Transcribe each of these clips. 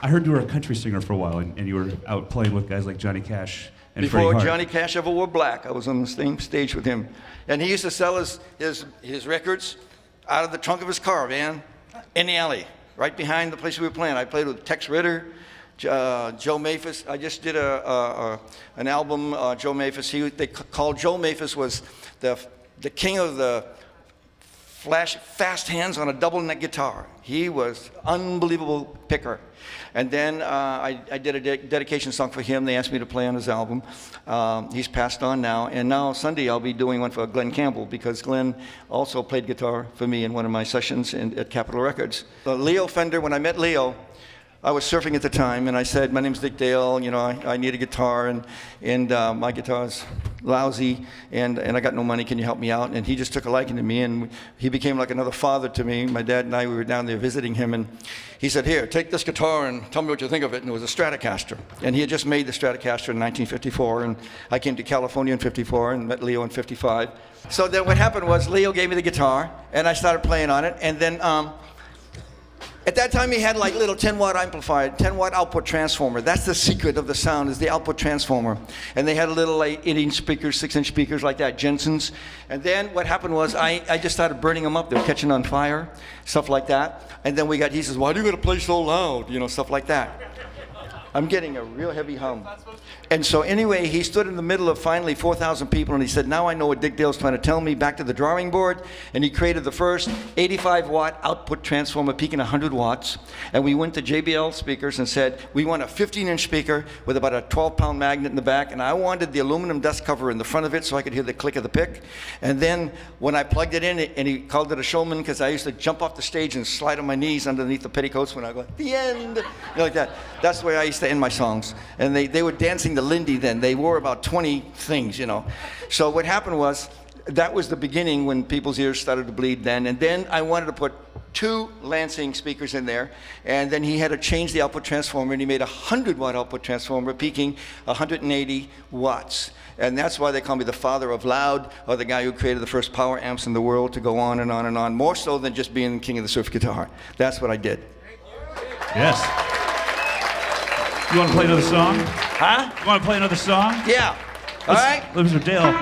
I heard you were a country singer for a while, and you were out playing with guys like Johnny Cash and Freddie Before Hart. Johnny Cash ever wore black, I was on the same stage with him. And he used to sell his records out of the trunk of his car, man, in the alley, right behind the place we were playing. I played with Tex Ritter, Joe Maphis. I just did an album, Joe Maphis. They called Joe Maphis was the king of the fast hands on a double neck guitar. He was unbelievable picker. And then I did a dedication song for him. They asked me to play on his album. He's passed on now. And now Sunday I'll be doing one for Glenn Campbell, because Glenn also played guitar for me in one of my sessions at Capitol Records. Leo Fender, when I met Leo, I was surfing at the time, and I said, my name's Dick Dale, you know, I need a guitar, and my guitar's lousy, and I got no money, can you help me out? And he just took a liking to me, and he became like another father to me. My dad and I, we were down there visiting him, and he said, here, take this guitar and tell me what you think of it. And it was a Stratocaster. And he had just made the Stratocaster in 1954, and I came to California in 54 and met Leo in 55. So then what happened was Leo gave me the guitar, and I started playing on it, and then at that time, he had like little 10-watt amplifier, 10-watt output transformer. That's the secret of the sound, is the output transformer. And they had a little like 8-inch speakers, 6-inch speakers like that, Jensen's. And then what happened was I just started burning them up. They were catching on fire, stuff like that. And then he says, why do you gotta play so loud? You know, stuff like that. I'm getting a real heavy hum. And so anyway, he stood in the middle of finally 4,000 people, and he said, now I know what Dick Dale's trying to tell me, back to the drawing board. And he created the first 85-watt output transformer peaking 100 watts. And we went to JBL speakers and said, we want a 15-inch speaker with about a 12-pound magnet in the back, and I wanted the aluminum dust cover in the front of it so I could hear the click of the pick. And then when I plugged it in, and he called it a showman, because I used to jump off the stage and slide on my knees underneath the petticoats when I go, the end, you know, like that. That's the way I used to end my songs. And they were dancing the Lindy then. They wore about 20 things, you know. So what happened was, that was the beginning when people's ears started to bleed then. And then I wanted to put 2 Lansing speakers in there. And then he had to change the output transformer, and he made a 100-watt output transformer peaking 180 watts. And that's why they call me the father of loud, or the guy who created the first power amps in the world, to go on and on and on, more so than just being the king of the surf guitar. That's what I did. Yes. You want to play another song? Huh? You want to play another song? Yeah. All right. Mr. Dale.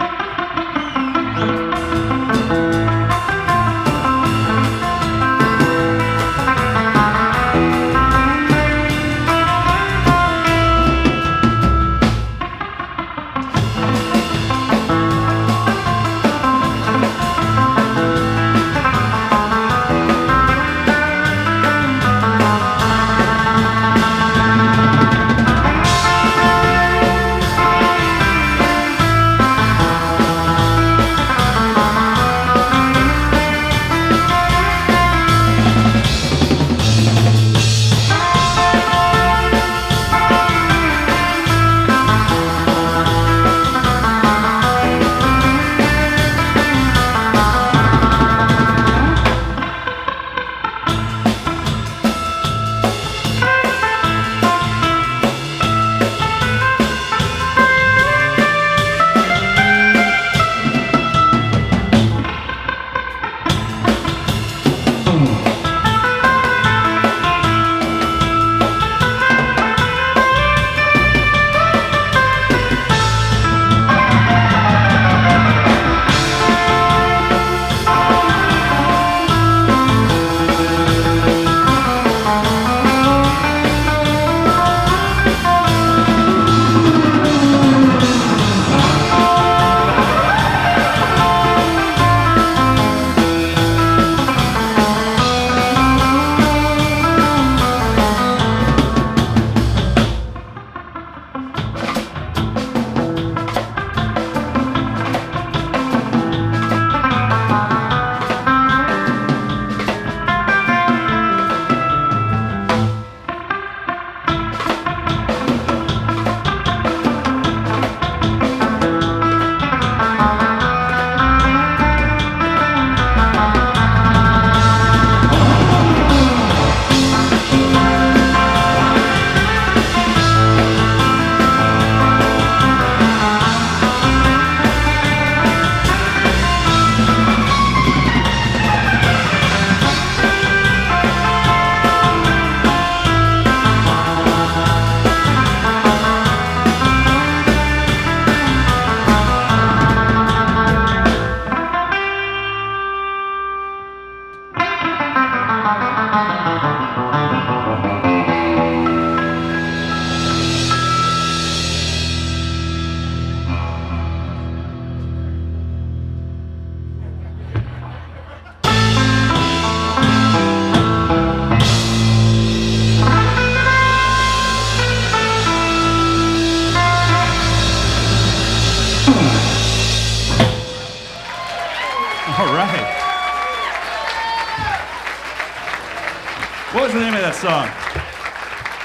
the name of that song?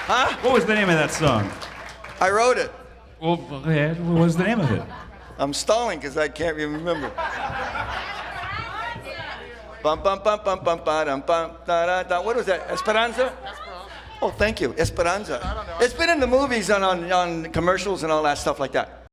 Huh? What was the name of that song? I wrote it. Well, yeah, what was the name of it? I'm stalling because I can't even remember. Bum bum bum bum bum bum bum da da da. What was that? Esperanza? Oh, thank you, Esperanza. It's been in the movies on commercials and all that stuff like that.